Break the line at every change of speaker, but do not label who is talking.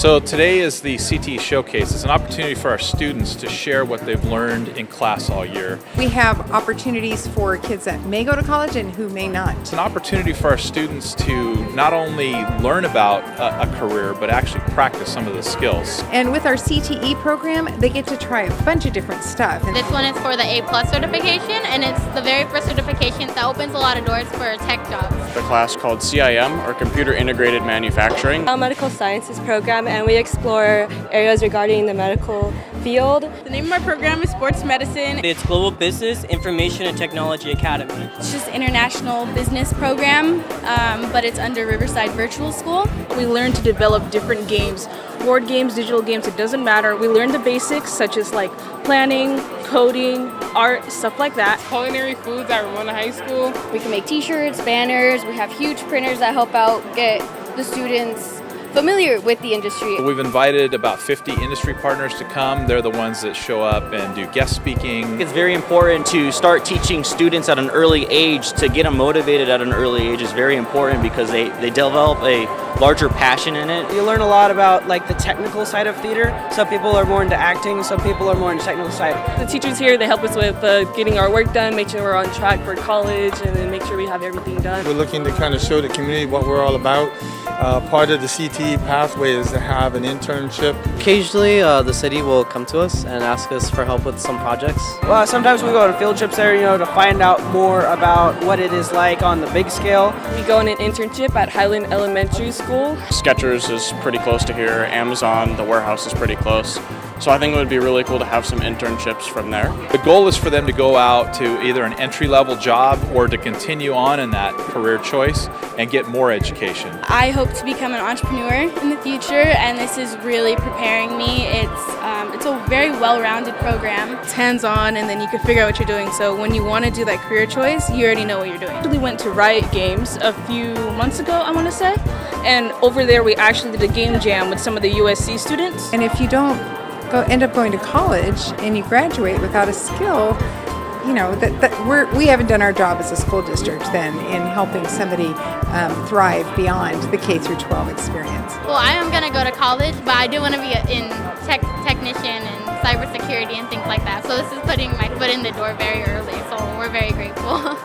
So today is the CTE Showcase. It's an opportunity for our students to share what they've learned in class all year.
We have opportunities for kids that may go to college and who may not.
It's an opportunity for our students to not only learn about a career, but actually practice some of the skills.
And with our CTE program, they get to try a bunch of different stuff.
This one is for the A+ certification, and it's the very first certification that opens a lot of doors for tech jobs.
The class called CIM, or Computer Integrated Manufacturing.
Our medical sciences program, and we explore areas regarding the medical field.
The name of our program is Sports Medicine.
It's Global Business Information and Technology Academy.
It's just international business program, but it's under Riverside Virtual School. We learn to develop different games, board games, digital games, it doesn't matter. We learn the basics such as like planning, coding, art, stuff like that.
Culinary foods at Ramona High School.
We can make t-shirts, banners, we have huge printers that help out get the students familiar with the industry.
We've invited about 50 industry partners to come. They're the ones that show up and do guest speaking.
It's very important to start teaching students at an early age. To get them motivated at an early age is very important because they develop a larger passion in it.
You learn a lot about like the technical side of theater. Some people are more into acting, some people are more into technical side.
The teachers here, they help us with getting our work done, make sure we're on track for college, and then make sure we have everything done.
We're looking to kind of show the community what we're all about. Part of the CTE pathway is to have an internship.
Occasionally, the city will come to us and ask us for help with some projects.
Well, sometimes we go on field trips there, to find out more about what it is like on the big scale.
We go on an internship at Highland Elementary School.
Skechers is pretty close to here. Amazon, the warehouse is pretty close. So I think it would be really cool to have some internships from there.
The goal is for them to go out to either an entry-level job or to continue on in that career choice and get more education.
I hope to become an entrepreneur in the future, and this is really preparing me. It's a very well-rounded program. It's hands-on, and then you can figure out what you're doing. So when you want to do that career choice, you already know what you're doing. We went to Riot Games a few months ago, I want to say, and over there we actually did a game jam with some of the USC students.
And if you don't end up going to college and you graduate without a skill, we haven't done our job as a school district then in helping somebody thrive beyond the K through 12 experience.
Well, I am going to go to college, but I do want to be in technician and cybersecurity and things like that. So this is putting my foot in the door very early, so we're very grateful.